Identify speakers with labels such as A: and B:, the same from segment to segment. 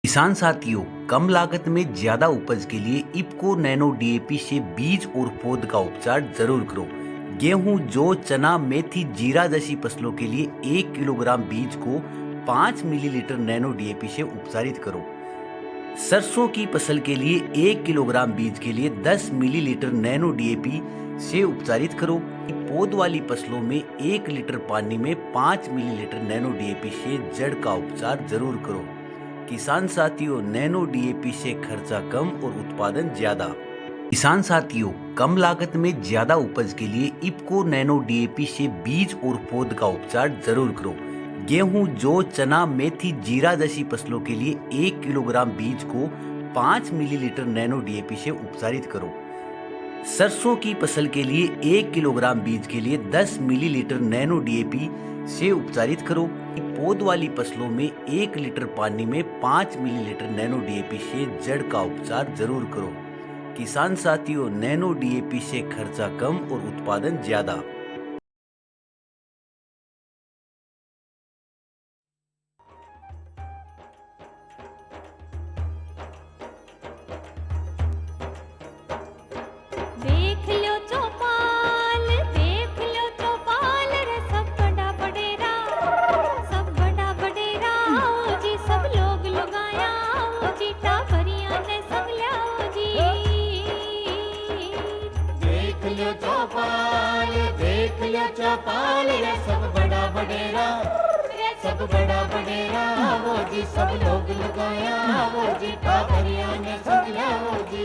A: किसान साथियों, कम लागत में ज्यादा उपज के लिए इफ्को नैनो डीएपी से बीज और पौध का उपचार जरूर करो। गेहूं, जौ, चना, मेथी, जीरा जैसी फसलों के लिए 1 किलोग्राम बीज को 5 मिलीलीटर नैनो डीएपी से उपचारित करो। सरसों की फसल के लिए 1 किलोग्राम बीज के लिए 10 मिलीलीटर नैनो डीएपी से उपचारित करो। पौध वाली फसलों में 1 लीटर पानी में 5 मिलीलीटर नैनो डीएपी से जड़ का उपचार जरूर करो। किसान साथियों, नैनो डीएपी से खर्चा कम और उत्पादन ज्यादा। किसान साथियों, कम लागत में ज्यादा उपज के लिए इफ्को नैनो डीएपी से बीज और पौध का उपचार जरूर करो। गेहूं, जौ, चना, मेथी, जीरा जैसी फसलों के लिए 1 किलोग्राम बीज को 5 मिलीलीटर नैनो डीएपी से उपचारित करो। सरसों की फसल के लिए 1 किलोग्राम बीज के लिए 10 मिलीलीटर नैनो डीएपी से उपचारित करो। पौध वाली फसलों में 1 लीटर पानी में 5 मिलीलीटर नैनो डीएपी से जड़ का उपचार जरूर करो। किसान साथियों, नैनो डीएपी से खर्चा कम और उत्पादन ज्यादा।
B: देख लो चौपाल रे सब बड़ा बडेरा आओ जी, सब लोग लगाया आओ जी, टाबरिया ने सब लाओ जी।
C: देख लो चौपाल रे सब बड़ा बडेरा आओ जी, सब लोग लगाया आओ जी, टाबरिया ने सब लाओ जी।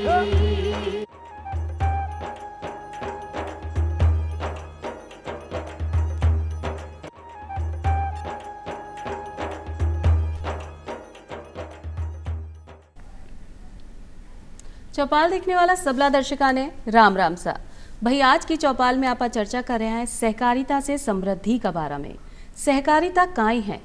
D: चौपाल देखने वाला सबला दर्शका ने राम राम सा भाई। आज की चौपाल में आप चर्चा कर रहे हैं सहकारिता से समृद्धि का बारे में। सहकारिता काई है,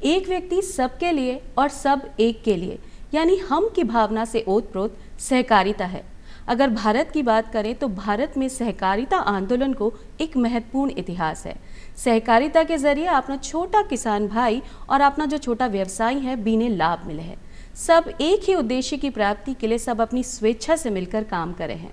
D: एक व्यक्ति सबके लिए और सब एक के लिए, यानी हम की भावना से ओतप्रोत सहकारिता है। अगर भारत की बात करें तो भारत में सहकारिता आंदोलन को एक महत्वपूर्ण इतिहास है। सहकारिता के जरिए अपना छोटा किसान भाई और अपना जो छोटा व्यवसायी है बीने लाभ मिले हैं। सब एक ही उद्देश्य की प्राप्ति के लिए सब अपनी स्वेच्छा से मिलकर काम करे हैं।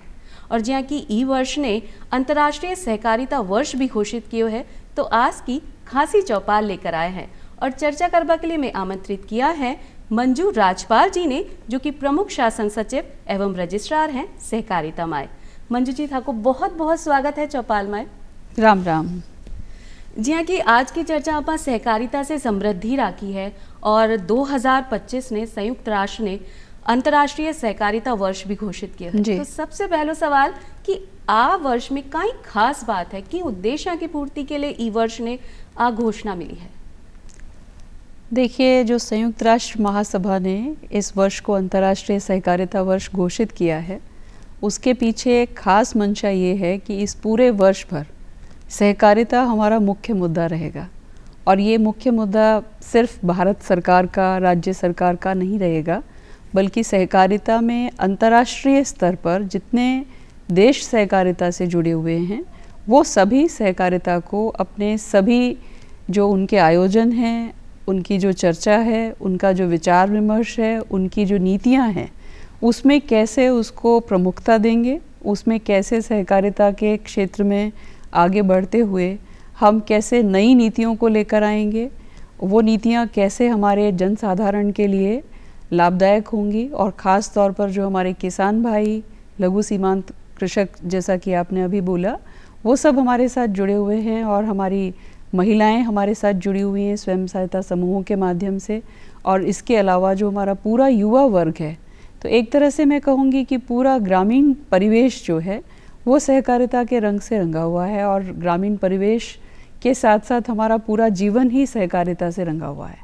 D: और जहाँ की ई वर्ष ने अंतर्राष्ट्रीय सहकारिता वर्ष भी घोषित किया है, तो आज की खासी चौपाल लेकर आए हैं और चर्चा करने के लिए मैं आमंत्रित किया है मंजू राजपाल जी ने, जो कि प्रमुख शासन सचिव एवं रजिस्ट्रार हैं सहकारिता माए। मंजू जी, था को बहुत बहुत स्वागत है चौपाल माए।
E: राम राम
D: जी हाँ, कि आज की चर्चा आप सहकारिता से समृद्धि राखी है और 2025 ने संयुक्त राष्ट्र ने अंतर्राष्ट्रीय सहकारिता वर्ष भी घोषित किया है। तो सबसे पहला सवाल कि आ वर्ष में कई खास बात है कि उद्देश्य की पूर्ति के लिए ई वर्ष ने आ घोषणा मिली है।
E: देखिए, जो संयुक्त राष्ट्र महासभा ने इस वर्ष को अंतर्राष्ट्रीय सहकारिता वर्ष घोषित किया है, उसके पीछे एक खास मंशा ये है कि इस पूरे वर्ष भर सहकारिता हमारा मुख्य मुद्दा रहेगा। और ये मुख्य मुद्दा सिर्फ भारत सरकार का, राज्य सरकार का नहीं रहेगा, बल्कि सहकारिता में अंतर्राष्ट्रीय स्तर पर जितने देश सहकारिता से जुड़े हुए हैं वो सभी सहकारिता को अपने सभी जो उनके आयोजन हैं, उनकी जो चर्चा है, उनका जो विचार विमर्श है, उनकी जो नीतियां हैं, उसमें कैसे उसको प्रमुखता देंगे, उसमें कैसे सहकारिता के क्षेत्र में आगे बढ़ते हुए हम कैसे नई नीतियों को लेकर आएंगे, वो नीतियाँ कैसे हमारे जनसाधारण के लिए लाभदायक होंगी। और ख़ास तौर पर जो हमारे किसान भाई, लघु सीमांत कृषक, जैसा कि आपने अभी बोला, वो सब हमारे साथ जुड़े हुए हैं और हमारी महिलाएं हमारे साथ जुड़ी हुई हैं स्वयं सहायता समूहों के माध्यम से। और इसके अलावा जो हमारा पूरा युवा वर्ग है, तो एक तरह से मैं कहूँगी कि पूरा ग्रामीण परिवेश जो है वो सहकारिता के रंग से रंगा हुआ है। और ग्रामीण परिवेश के साथ साथ हमारा पूरा जीवन ही सहकारिता से रंगा हुआ है।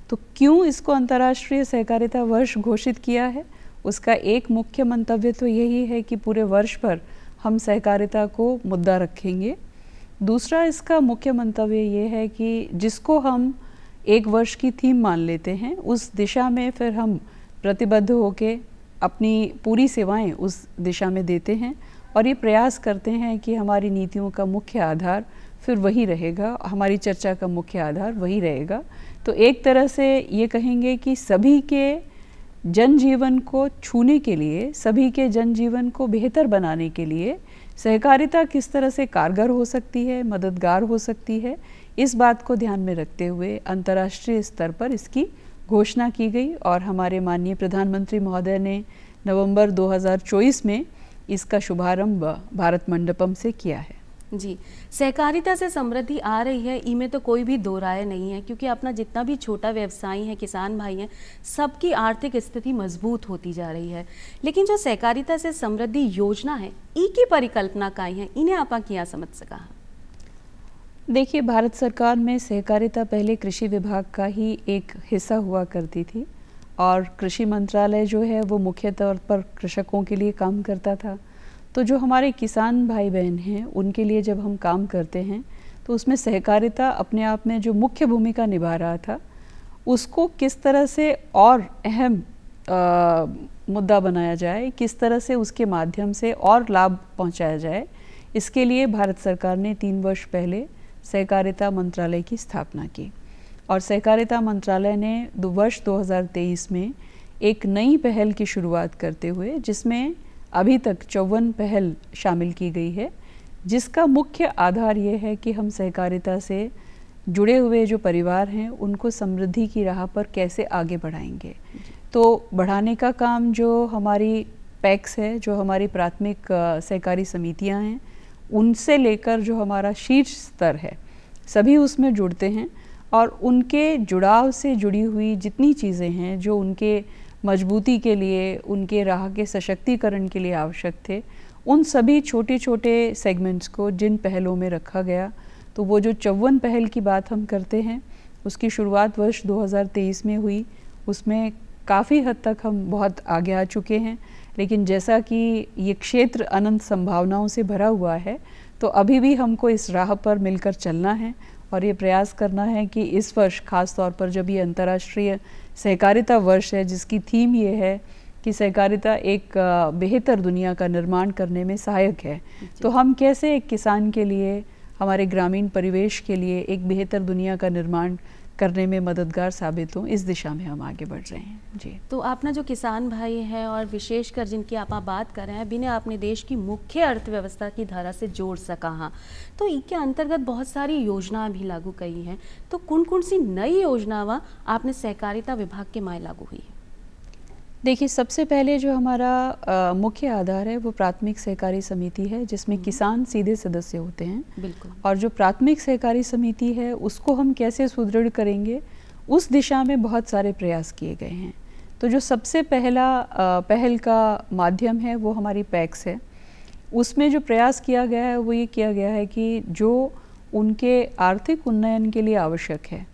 E: तो क्यों इसको अंतर्राष्ट्रीय सहकारिता वर्ष घोषित किया है, उसका एक मुख्य मंतव्य तो यही है कि पूरे वर्ष पर हम सहकारिता को मुद्दा रखेंगे। दूसरा इसका मुख्य मंतव्य ये है कि जिसको हम एक वर्ष की थीम मान लेते हैं, उस दिशा में फिर हम प्रतिबद्ध होकर अपनी पूरी सेवाएं उस दिशा में देते हैं और ये प्रयास करते हैं कि हमारी नीतियों का मुख्य आधार फिर वही रहेगा, हमारी चर्चा का मुख्य आधार वही रहेगा। तो एक तरह से ये कहेंगे कि सभी के जनजीवन को छूने के लिए, सभी के जनजीवन को बेहतर बनाने के लिए सहकारिता किस तरह से कारगर हो सकती है, मददगार हो सकती है, इस बात को ध्यान में रखते हुए अंतर्राष्ट्रीय स्तर पर इसकी घोषणा की गई और हमारे माननीय प्रधानमंत्री महोदय ने नवंबर 2024 में इसका शुभारंभ भारत मंडपम से किया है।
D: जी, सहकारिता से समृद्धि आ रही है, इनमें तो कोई भी दो राय नहीं है, क्योंकि अपना जितना भी छोटा व्यवसायी है, किसान भाई हैं, सबकी आर्थिक स्थिति मजबूत होती जा रही है। लेकिन जो सहकारिता से समृद्धि योजना है, की परिकल्पना काई है, इन्हें आप क्या समझ सका?
E: देखिए, भारत सरकार में सहकारिता पहले कृषि विभाग का ही एक हिस्सा हुआ करती थी और कृषि मंत्रालय जो है वो मुख्य तौर पर कृषकों के लिए काम करता था। तो जो हमारे किसान भाई बहन हैं, उनके लिए जब हम काम करते हैं तो उसमें सहकारिता अपने आप में जो मुख्य भूमिका निभा रहा था, उसको किस तरह से और अहम मुद्दा बनाया जाए, किस तरह से उसके माध्यम से और लाभ पहुंचाया जाए, इसके लिए भारत सरकार ने 3 वर्ष पहले सहकारिता मंत्रालय की स्थापना की और सहकारिता मंत्रालय ने वर्ष 2023 में एक नई पहल की शुरुआत करते हुए, जिसमें अभी तक 54 पहल शामिल की गई है, जिसका मुख्य आधार ये है कि हम सहकारिता से जुड़े हुए जो परिवार हैं उनको समृद्धि की राह पर कैसे आगे बढ़ाएंगे। तो बढ़ाने का काम जो हमारी पैक्स है, जो हमारी प्राथमिक सहकारी समितियां हैं, उनसे लेकर जो हमारा शीर्ष स्तर है, सभी उसमें जुड़ते हैं और उनके जुड़ाव से जुड़ी हुई जितनी चीज़ें हैं जो उनके मजबूती के लिए, उनके राह के सशक्तिकरण के लिए आवश्यक थे, उन सभी छोटे छोटे सेगमेंट्स को जिन पहलों में रखा गया, तो वो जो 54 पहल की बात हम करते हैं, उसकी शुरुआत वर्ष 2023 में हुई। उसमें काफ़ी हद तक हम बहुत आगे आ चुके हैं, लेकिन जैसा कि ये क्षेत्र अनंत संभावनाओं से भरा हुआ है, तो अभी भी हमको इस राह पर मिलकर चलना है और ये प्रयास करना है कि इस वर्ष खास तौर पर जब ये अंतर्राष्ट्रीय सहकारिता वर्ष है, जिसकी थीम ये है कि सहकारिता एक बेहतर दुनिया का निर्माण करने में सहायक है, तो हम कैसे एक किसान के लिए, हमारे ग्रामीण परिवेश के लिए एक बेहतर दुनिया का निर्माण करने में मददगार साबित हों, इस दिशा में हम आगे बढ़ रहे हैं। जी,
D: तो अपना जो किसान भाई हैं और विशेषकर जिनकी आप बात कर रहे हैं, बिना अपने देश की मुख्य अर्थव्यवस्था की धारा से जोड़ सका, हाँ, तो इनके अंतर्गत बहुत सारी योजना भी लागू की हैं। तो कौन कौन सी नई योजनावां आपने सहकारिता विभाग के माय लागू हुई है?
E: देखिए, सबसे पहले जो हमारा मुख्य आधार है वो प्राथमिक सहकारी समिति है, जिसमें किसान सीधे सदस्य होते हैं।
D: बिल्कुल। और
E: जो प्राथमिक सहकारी समिति है उसको हम कैसे सुदृढ़ करेंगे, उस दिशा में बहुत सारे प्रयास किए गए हैं। तो जो सबसे पहल का माध्यम है वो हमारी पैक्स है। उसमें जो प्रयास किया गया है वो ये किया गया है कि जो उनके आर्थिक उन्नयन के लिए आवश्यक है,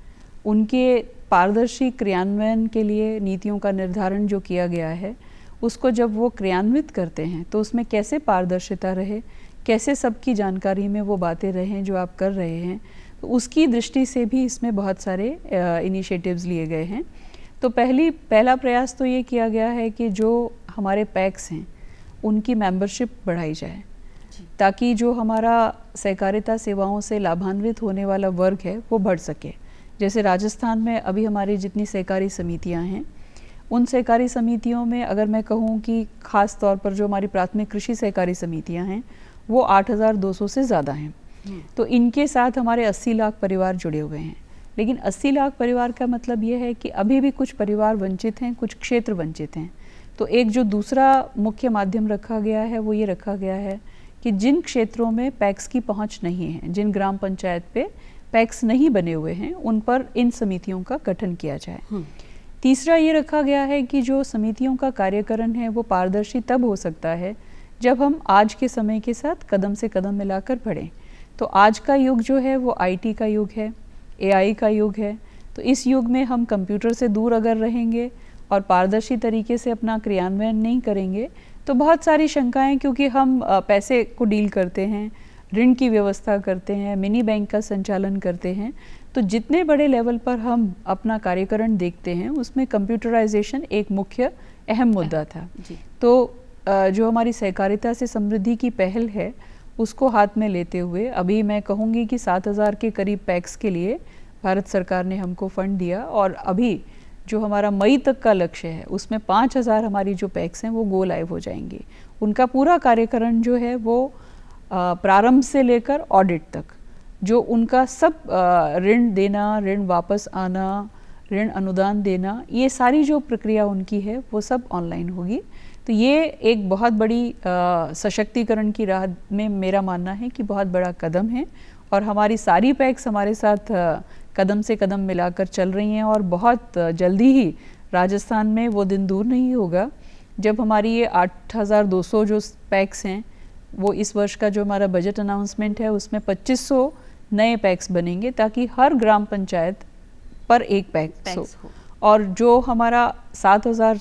E: उनके पारदर्शी क्रियान्वयन के लिए नीतियों का निर्धारण जो किया गया है, उसको जब वो क्रियान्वित करते हैं तो उसमें कैसे पारदर्शिता रहे, कैसे सबकी जानकारी में वो बातें रहें जो आप कर रहे हैं, तो उसकी दृष्टि से भी इसमें बहुत सारे इनिशिएटिव्स लिए गए हैं। तो पहला प्रयास तो ये किया गया है कि जो हमारे पैक्स हैं उनकी मेंबरशिप बढ़ाई जाए, ताकि जो हमारा सहकारिता सेवाओं से लाभान्वित होने वाला वर्ग है वो बढ़ सके। जैसे राजस्थान में अभी हमारी जितनी सहकारी समितियां हैं, उन सहकारी समितियों में अगर मैं कहूँ कि ख़ास तौर पर जो हमारी प्राथमिक कृषि सहकारी समितियां हैं वो 8,200 से ज़्यादा हैं। तो इनके साथ हमारे 80 लाख परिवार जुड़े हुए हैं। लेकिन 80 लाख परिवार का मतलब ये है कि अभी भी कुछ परिवार वंचित हैं, कुछ क्षेत्र वंचित हैं। तो एक जो दूसरा मुख्य माध्यम रखा गया है वो ये रखा गया है कि जिन क्षेत्रों में पैक्स की पहुँच नहीं है, जिन ग्राम पंचायत पे पैक्स नहीं बने हुए हैं, उन पर इन समितियों का गठन किया जाए। तीसरा ये रखा गया है कि जो समितियों का कार्यकरण है वो पारदर्शी तब हो सकता है जब हम आज के समय के साथ कदम से कदम मिलाकर बढ़ें। तो आज का युग जो है वो IT का युग है, AI का युग है। तो इस युग में हम कंप्यूटर से दूर अगर रहेंगे और पारदर्शी तरीके से अपना क्रियान्वयन नहीं करेंगे तो बहुत सारी शंकाएं, क्योंकि हम पैसे को डील करते हैं, ऋण की व्यवस्था करते हैं, मिनी बैंक का संचालन करते हैं, तो जितने बड़े लेवल पर हम अपना कार्यकरण देखते हैं उसमें कंप्यूटराइजेशन एक मुख्य अहम मुद्दा था। तो जो हमारी सहकारिता से समृद्धि की पहल है उसको हाथ में लेते हुए अभी मैं कहूँगी कि 7,000 के करीब पैक्स के लिए भारत सरकार ने हमको फंड दिया और अभी जो हमारा मई तक का लक्ष्य है उसमें 5,000 हमारी जो पैक्स हैं वो गो लाइव हो जाएंगी। उनका पूरा कार्यकरण जो है वो प्रारंभ से लेकर ऑडिट तक, जो उनका सब ऋण देना, ऋण वापस आना, ऋण अनुदान देना, ये सारी जो प्रक्रिया उनकी है वो सब ऑनलाइन होगी। तो ये एक बहुत बड़ी सशक्तिकरण की राह में मेरा मानना है कि बहुत बड़ा कदम है और हमारी सारी पैक्स हमारे साथ कदम से कदम मिलाकर चल रही हैं और बहुत जल्दी ही राजस्थान में वो दिन दूर नहीं होगा जब हमारी ये 8,200 जो पैक्स हैं वो इस वर्ष का जो हमारा बजट अनाउंसमेंट है उसमें 2,500 नए पैक्स बनेंगे ताकि हर ग्राम पंचायत पर एक पैक्स हो। और जो हमारा 7,000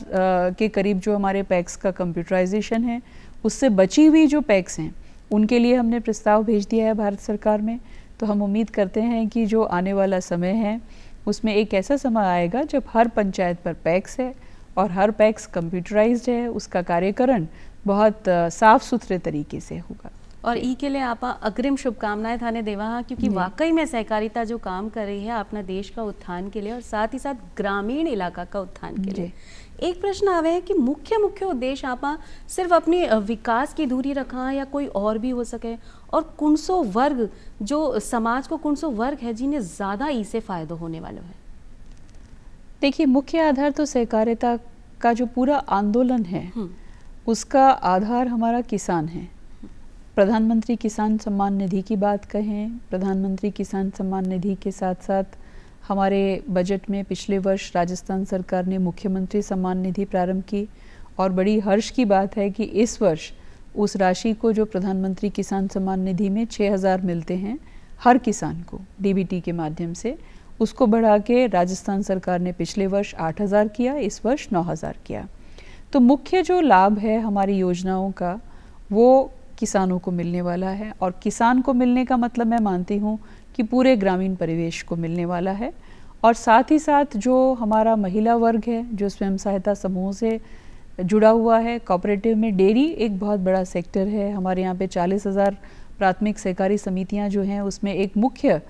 E: के करीब जो हमारे पैक्स का कंप्यूटराइजेशन है उससे बची हुई जो पैक्स हैं उनके लिए हमने प्रस्ताव भेज दिया है भारत सरकार में। तो हम उम्मीद करते हैं कि जो आने वाला समय है उसमें एक ऐसा समय आएगा जब हर पंचायत पर पैक्स है और हर पैक्स कंप्यूटराइज्ड है, उसका कार्यकरण बहुत साफ सुथरे तरीके से होगा।
D: और ई के लिए आप अग्रिम शुभकामनाएं थाने देवा हाँ, क्योंकि वाकई में सहकारिता जो काम कर रही है अपना देश का उत्थान के लिए और साथ ही साथ ग्रामीण इलाका का उत्थान के लिए। एक प्रश्न आवे है कि मुख्य उद्देश्य आप सिर्फ अपनी विकास की धुरी रखा या कोई और भी हो सके, और कुणसो वर्ग जो समाज को कुणसो वर्ग है जिन्हें ज़्यादा ई से फ़ायदा होने वाला है।
E: देखिए, मुख्य आधार तो सहकारिता का जो पूरा आंदोलन है उसका आधार हमारा किसान है। प्रधानमंत्री किसान सम्मान निधि की बात कहें, प्रधानमंत्री किसान सम्मान निधि के साथ साथ हमारे बजट में पिछले वर्ष राजस्थान सरकार ने मुख्यमंत्री सम्मान निधि प्रारंभ की और बड़ी हर्ष की बात है कि इस वर्ष उस राशि को जो प्रधानमंत्री किसान सम्मान निधि में 6,000 मिलते हैं हर किसान को डीबीटी के माध्यम से, उसको बढ़ा के राजस्थान सरकार ने पिछले वर्ष 8,000 किया, इस वर्ष 9,000 किया। तो मुख्य जो लाभ है हमारी योजनाओं का वो किसानों को मिलने वाला है और किसान को मिलने का मतलब मैं मानती हूँ कि पूरे ग्रामीण परिवेश को मिलने वाला है। और साथ ही साथ जो हमारा महिला वर्ग है जो स्वयं सहायता समूह से जुड़ा हुआ है, कोऑपरेटिव में डेयरी एक बहुत बड़ा सेक्टर है। हमारे यहाँ पे 40,000 प्राथमिक सहकारी समितियाँ जो हैं उसमें एक मुख्य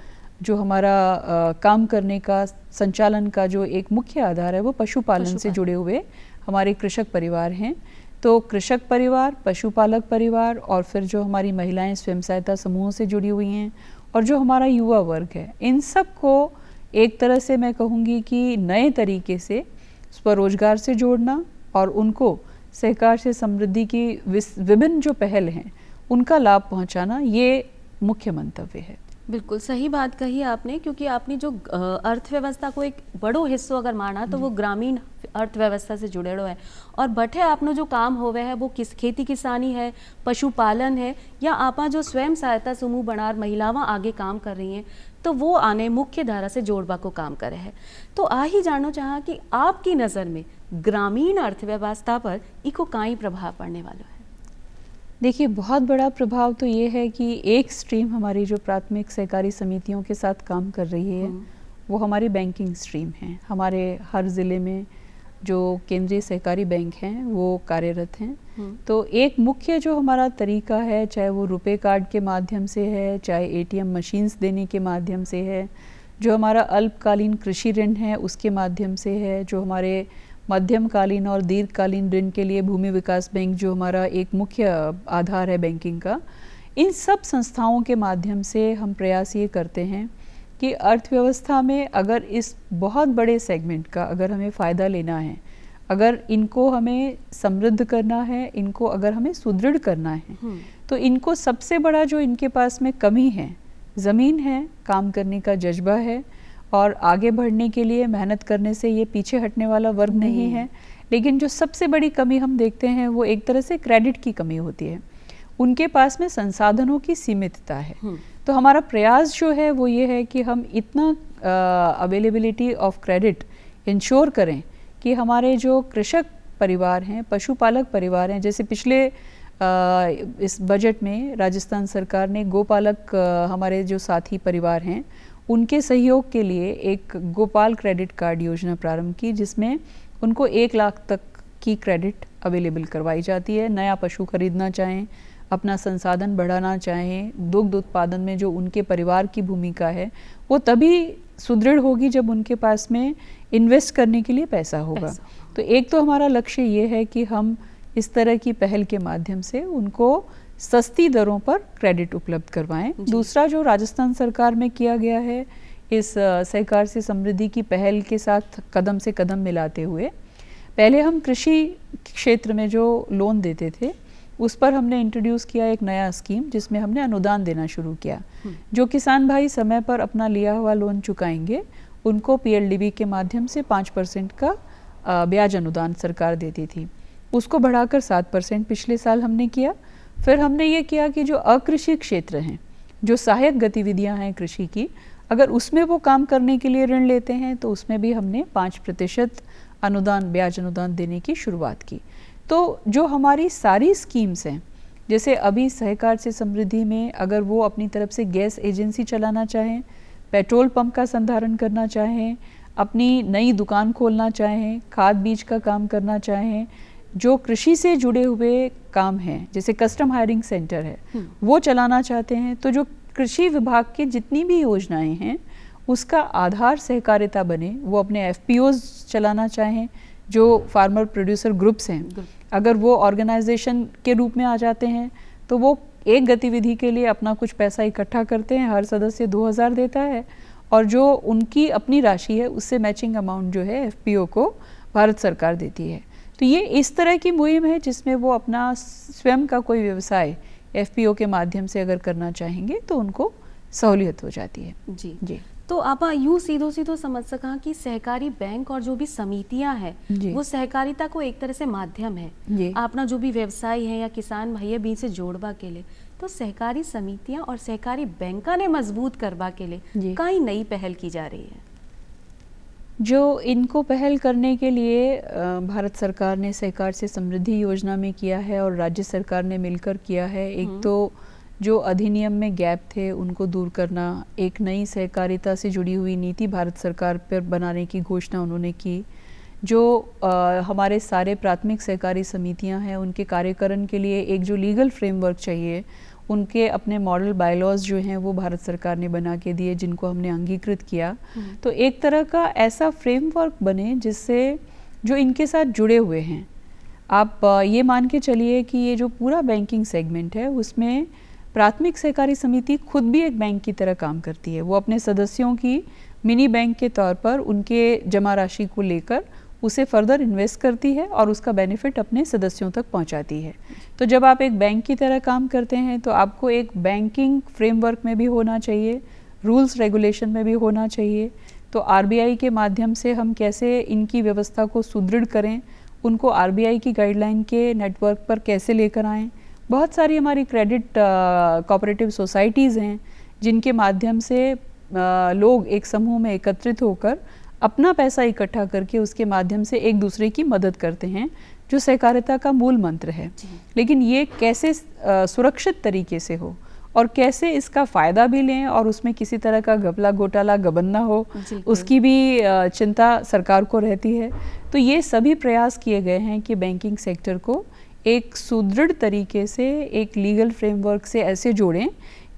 E: जो हमारा काम करने का, संचालन का जो एक मुख्य आधार है वो पशुपालन से जुड़े हुए हमारे कृषक परिवार हैं। तो कृषक परिवार, पशुपालक परिवार और फिर जो हमारी महिलाएं स्वयं सहायता समूहों से जुड़ी हुई हैं और जो हमारा युवा वर्ग है, इन सब को एक तरह से मैं कहूँगी कि नए तरीके से स्वरोजगार से जोड़ना और उनको सहकार से समृद्धि की विभिन्न जो पहल हैं उनका लाभ पहुँचाना, ये मुख्य मंतव्य है।
D: बिल्कुल सही बात कही आपने, क्योंकि आपने जो अर्थव्यवस्था को एक बड़ो हिस्सों अगर माना तो वो ग्रामीण अर्थव्यवस्था से जुड़े है और बटे आपनो जो काम होवे है वो खेती किसानी है, पशुपालन है या आपा जो स्वयं सहायता समूह बनार महिलावां आगे काम कर रही हैं तो वो आने मुख्य धारा से जोड़वा को काम करे है। तो आ ही जानना चाहा कि आपकी नज़र में ग्रामीण अर्थव्यवस्था पर इको काई प्रभाव पड़ने वाला है?
E: देखिए, बहुत बड़ा प्रभाव तो ये है कि एक स्ट्रीम हमारी जो प्राथमिक सहकारी समितियों के साथ काम कर रही है वो हमारी बैंकिंग स्ट्रीम है। हमारे हर ज़िले में जो केंद्रीय सहकारी बैंक हैं वो कार्यरत हैं। तो एक मुख्य जो हमारा तरीका है, चाहे वो रुपए कार्ड के माध्यम से है, चाहे एटीएम मशीन्स देने के माध्यम से है, जो हमारा अल्पकालीन कृषि ऋण है उसके माध्यम से है, जो हमारे मध्यमकालीन और दीर्घकालीन ऋण के लिए भूमि विकास बैंक जो हमारा एक मुख्य आधार है बैंकिंग का, इन सब संस्थाओं के माध्यम से हम प्रयास ये करते हैं कि अर्थव्यवस्था में अगर इस बहुत बड़े सेगमेंट का अगर हमें फ़ायदा लेना है, अगर इनको हमें समृद्ध करना है, इनको अगर हमें सुदृढ़ करना है, तो इनको सबसे बड़ा जो इनके पास में कमी है ज़मीन है, काम करने का जज्बा है और आगे बढ़ने के लिए मेहनत करने से ये पीछे हटने वाला वर्ग नहीं है। लेकिन जो सबसे बड़ी कमी हम देखते हैं वो एक तरह से क्रेडिट की कमी होती है, उनके पास में संसाधनों की सीमितता है। तो हमारा प्रयास जो है वो ये है कि हम इतना अवेलेबिलिटी ऑफ क्रेडिट इंश्योर करें कि हमारे जो कृषक परिवार हैं, पशुपालक परिवार हैं, जैसे पिछले इस बजट में राजस्थान सरकार ने गोपालक हमारे जो साथी परिवार हैं उनके सहयोग के लिए एक गोपाल क्रेडिट कार्ड योजना प्रारंभ की, जिसमें उनको 1 लाख तक की क्रेडिट अवेलेबल करवाई जाती है। नया पशु खरीदना चाहें, अपना संसाधन बढ़ाना चाहें, दुग्ध उत्पादन में जो उनके परिवार की भूमिका है वो तभी सुदृढ़ होगी जब उनके पास में इन्वेस्ट करने के लिए पैसा होगा। तो एक तो हमारा लक्ष्य ये है कि हम इस तरह की पहल के माध्यम से उनको सस्ती दरों पर क्रेडिट उपलब्ध करवाएं। दूसरा जो राजस्थान सरकार में किया गया है, इस सहकार से समृद्धि की पहल के साथ कदम से कदम मिलाते हुए, पहले हम कृषि क्षेत्र में जो लोन देते थे उस पर हमने इंट्रोड्यूस किया एक नया स्कीम, जिसमें हमने अनुदान देना शुरू किया। जो किसान भाई समय पर अपना लिया हुआ लोन चुकाएंगे उनको पीएलडीबी के माध्यम से 5% का ब्याज अनुदान सरकार देती थी। उसको बढ़ाकर 7% पिछले साल हमने किया। फिर हमने ये किया कि जो अकृषि क्षेत्र हैं, जो सहायक गतिविधियां हैं कृषि की, अगर उसमें वो काम करने के लिए ऋण लेते हैं तो उसमें भी हमने 5% अनुदान, ब्याज अनुदान देने की शुरुआत की। तो जो हमारी सारी स्कीम्स हैं, जैसे अभी सहकार से समृद्धि में अगर वो अपनी तरफ से गैस एजेंसी चलाना चाहें, पेट्रोल पंप का संधारण करना चाहें, अपनी नई दुकान खोलना चाहें, खाद बीज का काम करना चाहें, जो कृषि से जुड़े हुए काम हैं, जैसे कस्टम हायरिंग सेंटर है, वो चलाना चाहते हैं, तो जो कृषि विभाग की जितनी भी योजनाएं हैं उसका आधार सहकारिता बने, वो अपने एफपीओज चलाना चाहें, जो फार्मर प्रोड्यूसर ग्रुप्स हैं, अगर वो ऑर्गेनाइजेशन के रूप में आ जाते हैं तो वो एक गतिविधि के लिए अपना कुछ पैसा इकट्ठा करते हैं, हर सदस्य 2000 देता है, और जो उनकी अपनी राशि है उससे मैचिंग अमाउंट जो है एफपीओ को भारत सरकार देती है। तो ये इस तरह की मुहिम है जिसमें वो अपना स्वयं का कोई व्यवसाय एफपीओ के माध्यम से अगर करना चाहेंगे तो उनको सहूलियत हो जाती है।
D: जी। तो आप यूँ सीधो समझ सका कि सहकारी बैंक और जो भी समितियां हैं वो सहकारिता को एक तरह से माध्यम है अपना जो भी व्यवसाय है या किसान भाई बीच से जोड़वा के लिए। तो सहकारी समितियां और सहकारी बैंका ने मजबूत करवा के लिए कई नई पहल की जा रही है।
E: जो इनको पहल करने के लिए भारत सरकार ने सहकार से समृद्धि योजना में किया है और राज्य सरकार ने मिलकर किया है। एक तो जो अधिनियम में गैप थे उनको दूर करना, एक नई सहकारिता से जुड़ी हुई नीति भारत सरकार पर बनाने की घोषणा उन्होंने की। जो हमारे सारे प्राथमिक सहकारी समितियां हैं उनके कार्यकरण के लिए एक जो लीगल फ्रेमवर्क चाहिए, उनके अपने मॉडल बायलॉज जो हैं वो भारत सरकार ने बना के दिए, जिनको हमने अंगीकृत किया। तो एक तरह का ऐसा फ्रेमवर्क बने जिससे जो इनके साथ जुड़े हुए हैं, आप ये मान के चलिए कि ये जो पूरा बैंकिंग सेगमेंट है उसमें प्राथमिक सहकारी समिति खुद भी एक बैंक की तरह काम करती है। वो अपने सदस्यों की मिनी बैंक के तौर पर उनके जमा राशि को लेकर उसे फर्दर इन्वेस्ट करती है और उसका बेनिफिट अपने सदस्यों तक पहुंचाती है। तो जब आप एक बैंक की तरह काम करते हैं तो आपको एक बैंकिंग फ्रेमवर्क में भी होना चाहिए, रूल्स रेगुलेशन में भी होना चाहिए। तो आरबीआई के माध्यम से हम कैसे इनकी व्यवस्था को सुदृढ़ करें, उनको आरबीआई की गाइडलाइन के नेटवर्क पर कैसे लेकर आएँ। बहुत सारी हमारी क्रेडिट कोऑपरेटिव सोसाइटीज़ हैं जिनके माध्यम से लोग एक समूह में एकत्रित होकर अपना पैसा इकट्ठा करके उसके माध्यम से एक दूसरे की मदद करते हैं, जो सहकारिता का मूल मंत्र है। लेकिन ये कैसे सुरक्षित तरीके से हो और कैसे इसका फ़ायदा भी लें और उसमें किसी तरह का घपला घोटाला गबन ना हो, उसकी भी चिंता सरकार को रहती है। तो ये सभी प्रयास किए गए हैं कि बैंकिंग सेक्टर को एक सुदृढ़ तरीके से एक लीगल फ्रेमवर्क से ऐसे जोड़ें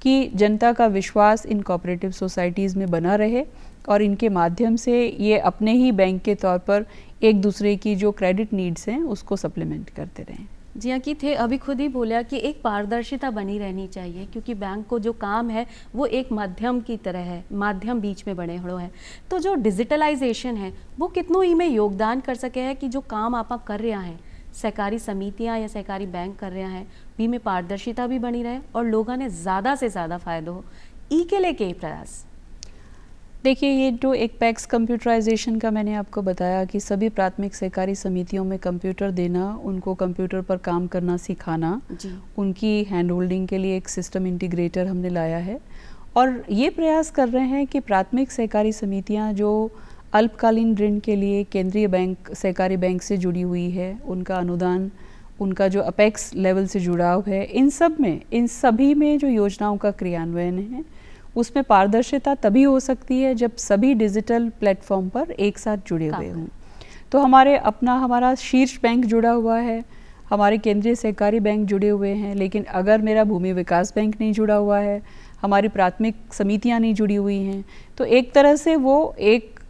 E: कि जनता का विश्वास इन कोऑपरेटिव सोसाइटीज़ में बना रहे और इनके माध्यम से ये अपने ही बैंक के तौर पर एक दूसरे की जो क्रेडिट नीड्स हैं उसको सप्लीमेंट करते रहें।
D: जी हाँ, कि थे अभी खुद ही बोला कि एक पारदर्शिता बनी रहनी चाहिए, क्योंकि बैंक को जो काम है वो एक माध्यम की तरह है, माध्यम बीच में बने हड़ो है। तो जो डिजिटलाइजेशन है वो कितनों ही में योगदान कर सके है कि जो काम आप कर रहे हैं सहकारी समितियां या सहकारी बैंक कर रहे हैं भी में पारदर्शिता भी बनी रहे और लोगों ने ज़्यादा से ज़्यादा फ़ायदा हो। ई के लिए कई प्रयास
E: देखिए, ये जो एक पैक्स कंप्यूटराइजेशन का मैंने आपको बताया कि सभी प्राथमिक सहकारी समितियों में कंप्यूटर देना, उनको कंप्यूटर पर काम करना सिखाना, उनकी हैंड होल्डिंग के लिए एक सिस्टम इंटीग्रेटर हमने लाया है। और ये प्रयास कर रहे हैं कि प्राथमिक सहकारी समितियां जो अल्पकालीन ऋण के लिए केंद्रीय बैंक, सहकारी बैंक से जुड़ी हुई है, उनका अनुदान, उनका जो अपेक्स लेवल से जुड़ाव है, इन सभी में जो योजनाओं का क्रियान्वयन है उसमें पारदर्शिता तभी हो सकती है जब सभी डिजिटल प्लेटफॉर्म पर एक साथ जुड़े हुए हों। तो हमारा शीर्ष बैंक जुड़ा हुआ है, हमारे केंद्रीय सहकारी बैंक जुड़े हुए हैं, लेकिन अगर मेरा भूमि विकास बैंक नहीं जुड़ा हुआ है, हमारी प्राथमिक समितियां नहीं जुड़ी हुई हैं। तो एक तरह से वो एक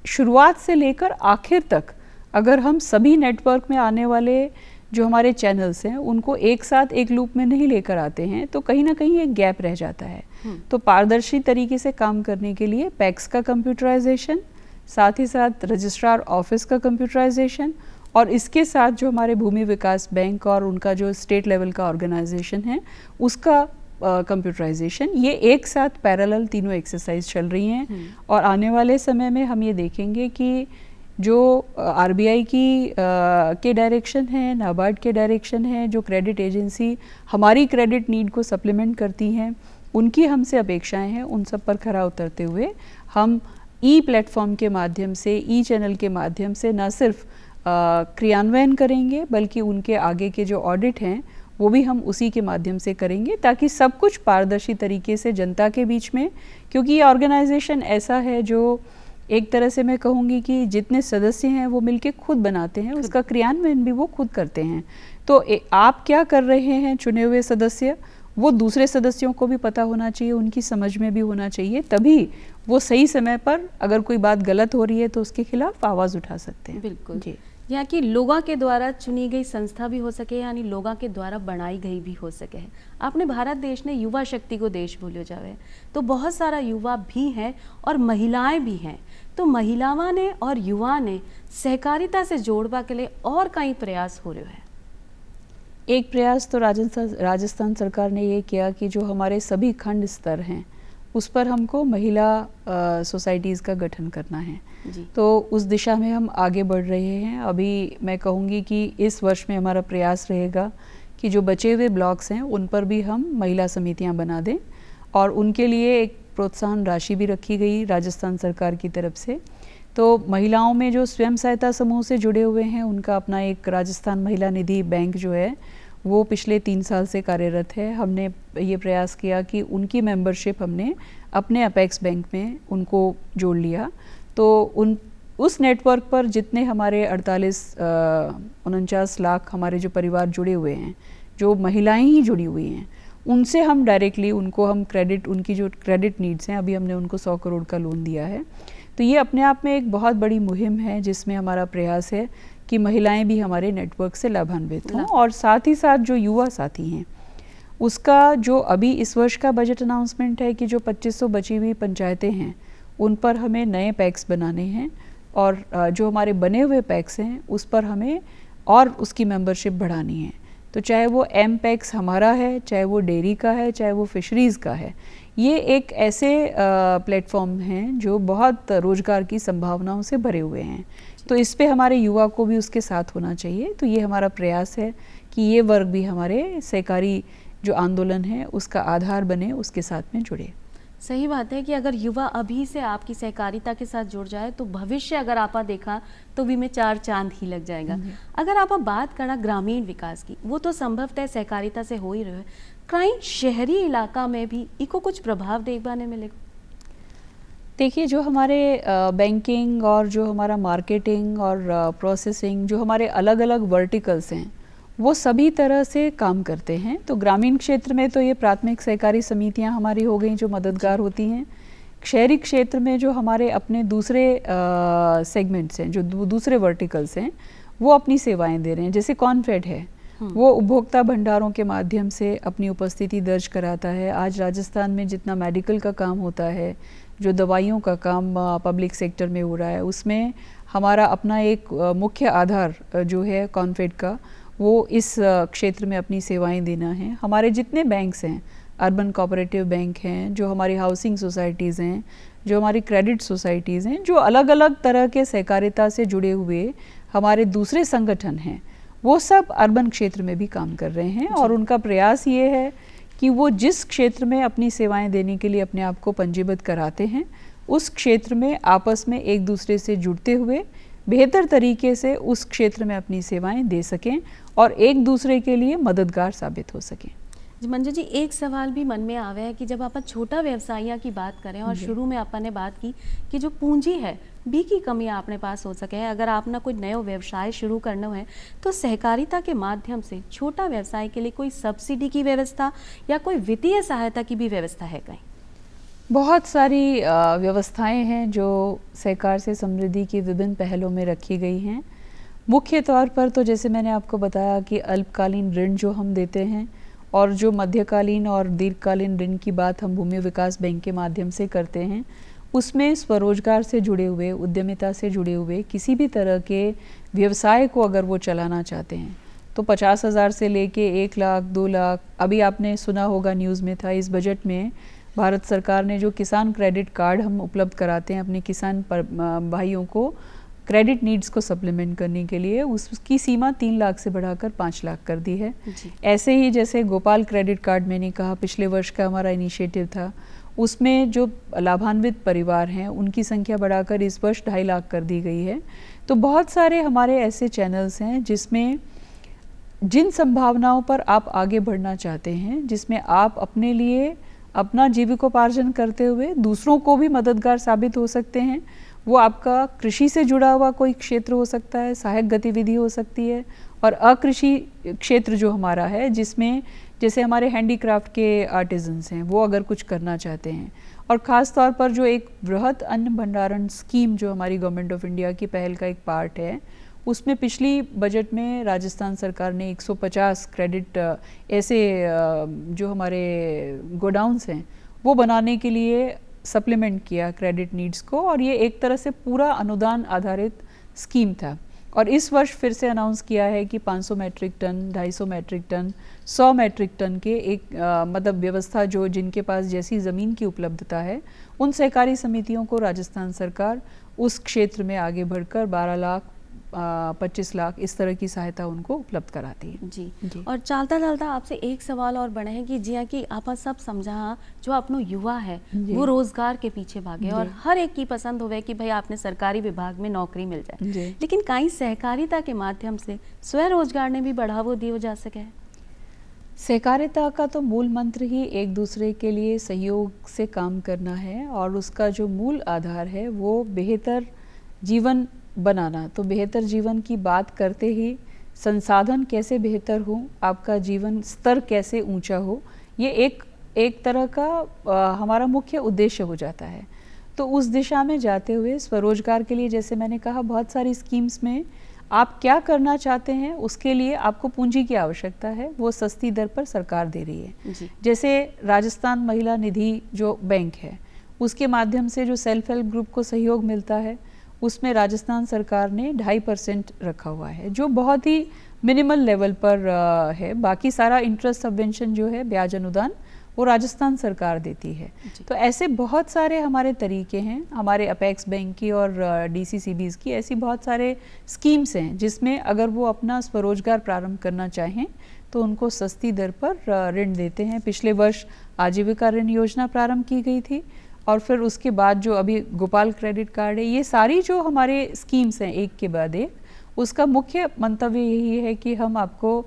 E: शुरुआत से लेकर आखिर तक अगर हम सभी नेटवर्क में आने वाले जो हमारे चैनल्स हैं उनको एक साथ एक लूप में नहीं लेकर आते हैं तो कहीं ना कहीं एक गैप रह जाता है। तो पारदर्शी तरीके से काम करने के लिए पैक्स का कंप्यूटराइजेशन, साथ ही साथ रजिस्ट्रार ऑफिस का कंप्यूटराइजेशन और इसके साथ जो हमारे भूमि विकास बैंक और उनका जो स्टेट लेवल का ऑर्गेनाइजेशन है उसका कंप्यूटराइजेशन, ये एक साथ पैरेलल तीनों एक्सरसाइज चल रही हैं। और आने वाले समय में हम ये देखेंगे कि जो आरबीआई की के डायरेक्शन है, नाबार्ड के डायरेक्शन है, जो क्रेडिट एजेंसी हमारी क्रेडिट नीड को सप्लीमेंट करती हैं, उनकी हमसे अपेक्षाएं हैं, उन सब पर खरा उतरते हुए हम ई प्लेटफॉर्म के माध्यम से, ई चैनल के माध्यम से न सिर्फ क्रियान्वयन करेंगे बल्कि उनके आगे के जो ऑडिट हैं वो भी हम उसी के माध्यम से करेंगे ताकि सब कुछ पारदर्शी तरीके से जनता के बीच में, क्योंकि ये ऑर्गेनाइजेशन ऐसा है जो एक तरह से मैं कहूँगी कि जितने सदस्य हैं वो मिलके खुद बनाते हैं, उसका क्रियान्वयन भी वो खुद करते हैं। तो आप क्या कर रहे हैं चुने हुए सदस्य, वो दूसरे सदस्यों को भी पता होना चाहिए, उनकी समझ में भी होना चाहिए, तभी वो सही समय पर अगर कोई बात गलत हो रही है तो उसके खिलाफ आवाज़ उठा सकते हैं।
D: बिल्कुल
E: जी।
D: या कि लोगों के द्वारा चुनी गई संस्था भी हो सके, यानी लोगों के द्वारा बनाई गई भी हो सके। आपने भारत देश ने युवा शक्ति को देश बोलियो जावे, तो बहुत सारा युवा भी हैं और महिलाएं भी हैं। तो महिलावां ने और युवा ने सहकारिता से जोड़वा के लिए और कई प्रयास हो रहे हैं।
E: एक प्रयास तो राजस्थान सरकार ने ये किया कि जो हमारे सभी खंड स्तर हैं उस पर हमको महिला सोसाइटीज़ का गठन करना है
D: जी।
E: तो उस दिशा में हम आगे बढ़ रहे हैं। अभी मैं कहूँगी कि इस वर्ष में हमारा प्रयास रहेगा कि जो बचे हुए ब्लॉक्स हैं उन पर भी हम महिला समितियां बना दें और उनके लिए एक प्रोत्साहन राशि भी रखी गई राजस्थान सरकार की तरफ से। तो महिलाओं में जो स्वयं सहायता समूह से जुड़े हुए हैं उनका अपना एक राजस्थान महिला निधि बैंक जो है वो पिछले 3 साल से कार्यरत है। हमने ये प्रयास किया कि उनकी मेंबरशिप हमने अपने अपेक्स बैंक में उनको जोड़ लिया। तो उस नेटवर्क पर जितने हमारे 49 लाख हमारे जो परिवार जुड़े हुए हैं, जो महिलाएं ही जुड़ी हुई हैं, उनसे हम डायरेक्टली उनको हम क्रेडिट, उनकी जो क्रेडिट नीड्स हैं, अभी हमने उनको 100 करोड़ का लोन दिया है। तो ये अपने आप में एक बहुत बड़ी मुहिम है जिसमें हमारा प्रयास है कि महिलाएं भी हमारे नेटवर्क से लाभान्वित हों और साथ ही साथ जो युवा साथी हैं उसका जो अभी इस वर्ष का बजट अनाउंसमेंट है कि जो 2500 बची हुई पंचायतें हैं उन पर हमें नए पैक्स बनाने हैं और जो हमारे बने हुए पैक्स हैं उस पर हमें और उसकी मेंबरशिप बढ़ानी है। तो चाहे वो एम पैक्स हमारा है, चाहे वो डेयरी का है, चाहे वो फिशरीज़ का है, ये एक ऐसे प्लेटफॉर्म हैं जो बहुत रोज़गार की संभावनाओं से भरे हुए हैं। तो इस पे हमारे युवा को भी उसके साथ होना चाहिए। तो ये हमारा प्रयास है कि ये वर्ग भी हमारे सहकारी जो आंदोलन है उसका आधार बने, उसके साथ में जुड़े।
D: सही बात है कि अगर युवा अभी से आपकी सहकारिता के साथ जुड़ जाए तो भविष्य अगर आप देखा तो भी में 4 चांद ही लग जाएगा। अगर आप बात करा ग्रामीण विकास की, वो तो संभवतः सहकारिता से हो ही रहे, कहीं शहरी इलाका में भी इको कुछ प्रभाव देखने मिलेगा।
E: देखिए, जो हमारे बैंकिंग और जो हमारा मार्केटिंग और प्रोसेसिंग, जो हमारे अलग अलग वर्टिकल्स हैं वो सभी तरह से काम करते हैं। तो ग्रामीण क्षेत्र में तो ये प्राथमिक सहकारी समितियां हमारी हो गई जो मददगार होती हैं। शहरी क्षेत्र में जो हमारे अपने दूसरे सेगमेंट्स हैं, जो दूसरे वर्टिकल्स हैं, वो अपनी सेवाएं दे रहे हैं। जैसे कॉन्फेड है, वो उपभोक्ता भंडारों के माध्यम से अपनी उपस्थिति दर्ज कराता है। आज राजस्थान में जितना मेडिकल का काम होता है, जो दवाइयों का काम पब्लिक सेक्टर में हो रहा है, उसमें हमारा अपना एक मुख्य आधार जो है कॉन्फेड का, वो इस क्षेत्र में अपनी सेवाएं देना है। हमारे जितने बैंक्स हैं, अर्बन कोऑपरेटिव बैंक हैं, जो हमारी हाउसिंग सोसाइटीज़ हैं, जो हमारी क्रेडिट सोसाइटीज़ हैं, जो अलग अलग तरह के सहकारिता से जुड़े हुए हमारे दूसरे संगठन हैं, वो सब अर्बन क्षेत्र में भी काम कर रहे हैं। और उनका प्रयास ये है कि वो जिस क्षेत्र में अपनी सेवाएं देने के लिए अपने आप को पंजीबद्ध कराते हैं, उस क्षेत्र में आपस में एक दूसरे से जुड़ते हुए बेहतर तरीके से उस क्षेत्र में अपनी सेवाएं दे सकें और एक दूसरे के लिए मददगार साबित हो सकें।
D: जी, मंजू जी, एक सवाल भी मन में आवे है कि जब आप छोटा व्यवसायिया की बात करें और शुरू में आपने बात की कि जो पूंजी है बी की कमी आपने पास हो सके है, अगर आपने कोई नयो व्यवसाय शुरू करना है तो सहकारिता के माध्यम से छोटा व्यवसाय के लिए कोई सब्सिडी की व्यवस्था या कोई वित्तीय सहायता की भी व्यवस्था है कहीं?
E: बहुत सारी व्यवस्थाएं हैं जो सहकार से समृद्धि की विभिन्न पहलों में रखी गई हैं। मुख्य तौर पर तो जैसे मैंने आपको बताया कि अल्पकालीन ऋण जो हम देते हैं और जो मध्यकालीन और दीर्घकालीन ऋण की बात हम भूमि विकास बैंक के माध्यम से करते हैं, उसमें स्वरोजगार से जुड़े हुए, उद्यमिता से जुड़े हुए किसी भी तरह के व्यवसाय को अगर वो चलाना चाहते हैं तो 50,000 से लेके 1 लाख 2 लाख, अभी आपने सुना होगा न्यूज़ में था, इस बजट में भारत सरकार ने जो किसान क्रेडिट कार्ड हम उपलब्ध कराते हैं अपने किसान भाइयों को क्रेडिट नीड्स को सप्लीमेंट करने के लिए, उसकी सीमा 3 लाख से बढ़ाकर 5 लाख कर दी है। ऐसे ही जैसे गोपाल क्रेडिट कार्ड मैंने कहा पिछले वर्ष का हमारा इनिशिएटिव था, उसमें जो लाभान्वित परिवार हैं उनकी संख्या बढ़ाकर इस वर्ष 2.5 लाख कर दी गई है। तो बहुत सारे हमारे ऐसे चैनल्स हैं जिसमें जिन संभावनाओं पर आप आगे बढ़ना चाहते हैं, जिसमें आप अपने लिए अपना जीविकोपार्जन करते हुए दूसरों को भी मददगार साबित हो सकते हैं। वो आपका कृषि से जुड़ा हुआ कोई क्षेत्र हो सकता है, सहायक गतिविधि हो सकती है, और अकृषि क्षेत्र जो हमारा है जिसमें जैसे हमारे हैंडीक्राफ्ट के आर्टिजन्स हैं, वो अगर कुछ करना चाहते हैं, और ख़ास तौर पर जो एक बृहत अन्न भंडारण स्कीम जो हमारी गवर्नमेंट ऑफ इंडिया की पहल का एक पार्ट है, उसमें पिछली बजट में राजस्थान सरकार ने 150 क्रेडिट ऐसे जो हमारे गोडाउन्स हैं वो बनाने के लिए सप्लीमेंट किया क्रेडिट नीड्स को, और ये एक तरह से पूरा अनुदान आधारित स्कीम था। और इस वर्ष फिर से अनाउंस किया है कि 500 metric ton, 250 metric ton, 100 metric ton के एक मतलब व्यवस्था जो जिनके पास जैसी ज़मीन की उपलब्धता है उन सहकारी समितियों को राजस्थान सरकार उस क्षेत्र में आगे बढ़कर 12 लाख 25 लाख इस तरह की सहायता उनको उपलब्ध कराती है।
D: जी। और चलता चलता आपसे एक सवाल और बने हैं कि जिया कि आप सब समझा जो अपनो युवा है वो रोजगार के पीछे भागे और हर एक की पसंद होवे कि भाई आपने सरकारी विभाग में नौकरी मिल जाए, लेकिन कहीं सहकारिता के माध्यम से स्वरोजगार ने भी बढ़ावा दिया जा सके।
E: सहकारिता का तो मूल मंत्र ही एक दूसरे के लिए सहयोग से काम करना है, और उसका जो मूल आधार है वो बेहतर जीवन बनाना। तो बेहतर जीवन की बात करते ही संसाधन कैसे बेहतर हो, आपका जीवन स्तर कैसे ऊंचा हो, ये एक तरह का हमारा मुख्य उद्देश्य हो जाता है। तो उस दिशा में जाते हुए स्वरोजगार के लिए जैसे मैंने कहा बहुत सारी स्कीम्स में आप क्या करना चाहते हैं उसके लिए आपको पूंजी की आवश्यकता है, वो सस्ती दर पर सरकार दे रही है। जैसे राजस्थान महिला निधि जो बैंक है उसके माध्यम से जो सेल्फ हेल्प ग्रुप को सहयोग मिलता है उसमें राजस्थान सरकार ने 2.5% रखा हुआ है, जो बहुत ही मिनिमल लेवल पर है। बाकी सारा इंटरेस्ट सबवेंशन जो है, ब्याज अनुदान, वो राजस्थान सरकार देती है। तो ऐसे बहुत सारे हमारे तरीके हैं, हमारे अपेक्स बैंक की और DCCBs की ऐसी बहुत सारे स्कीम्स हैं जिसमें अगर वो अपना स्वरोजगार प्रारंभ करना चाहें तो उनको सस्ती दर पर ऋण देते हैं। पिछले वर्ष आजीविका ऋण योजना प्रारंभ की गई थी, और फिर उसके बाद जो अभी गोपाल क्रेडिट कार्ड है, ये सारी जो हमारे स्कीम्स हैं एक के बाद एक, उसका मुख्य मंतव्य यही है कि हम आपको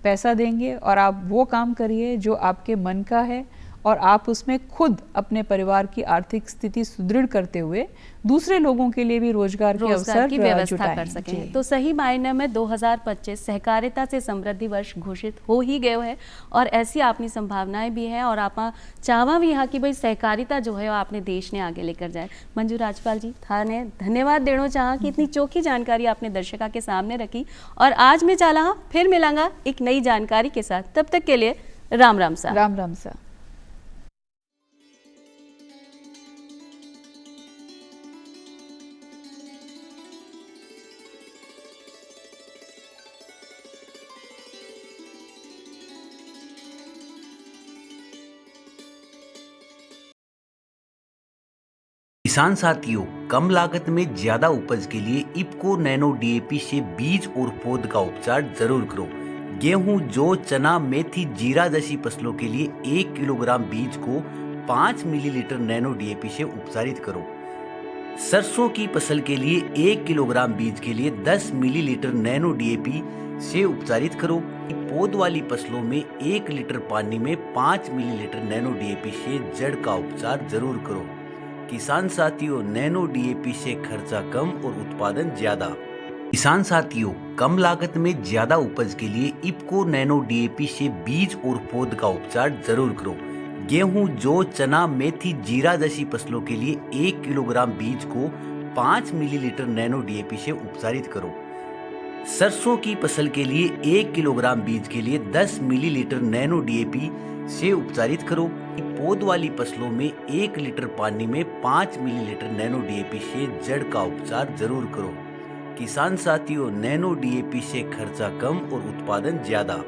E: पैसा देंगे और आप वो काम करिए जो आपके मन का है, और आप उसमें खुद अपने परिवार की आर्थिक स्थिति सुदृढ़ करते हुए दूसरे लोगों के लिए भी रोजगार के अवसर
D: की व्यवस्था कर सकें। तो सही मायने में 2025 सहकारिता से समृद्धि वर्ष घोषित हो ही गयो है, और ऐसी अपनी संभावनाएं भी है, और आप चाहवा भी यहाँ की भाई सहकारिता जो है वो आपने देश ने आगे लेकर जाए। मंजू राजपाल जी, थाने धन्यवाद देना चाह कि इतनी चौखी जानकारी आपने दर्शका के सामने रखी, और आज मैं चाला फिर मिलांगा एक नई जानकारी के साथ। तब तक के लिए राम राम सा।
E: राम राम सा।
A: किसान साथियों, कम लागत में ज्यादा उपज के लिए इफ्को नैनो DAP से बीज और पौध का उपचार जरूर करो। गेहूं, जौ, चना, मेथी, जीरा जैसी फसलों के लिए 1 किलोग्राम बीज को 5 मिलीलीटर नैनो DAP से उपचारित करो। सरसों की फसल के लिए 1 किलोग्राम बीज के लिए 10 मिलीलीटर नैनो डीएपी से उपचारित करो। पौध वाली फसलों में 1 लीटर पानी में 5 मिलीलीटर नैनो डीएपी से जड़ का उपचार जरूर करो। किसान साथियों, नैनो डीएपी से खर्चा कम और उत्पादन ज्यादा। किसान साथियों, कम लागत में ज्यादा उपज के लिए इफ्को नैनो डीएपी से बीज और पौध का उपचार जरूर करो। गेहूं, जौ, चना, मेथी, जीरा जैसी फसलों के लिए 1 किलोग्राम बीज को 5 मिलीलीटर नैनो डीएपी से उपचारित करो। सरसों की फसल के लिए 1 किलोग्राम बीज के लिए 10 मिलीलीटर नैनो डीएपी से उपचारित करो। पौध वाली फसलों में 1 लीटर पानी में 5 मिलीलीटर नैनो डीएपी से जड़ का उपचार जरूर करो। किसान साथियों, नैनो डीएपी से खर्चा कम और उत्पादन ज्यादा।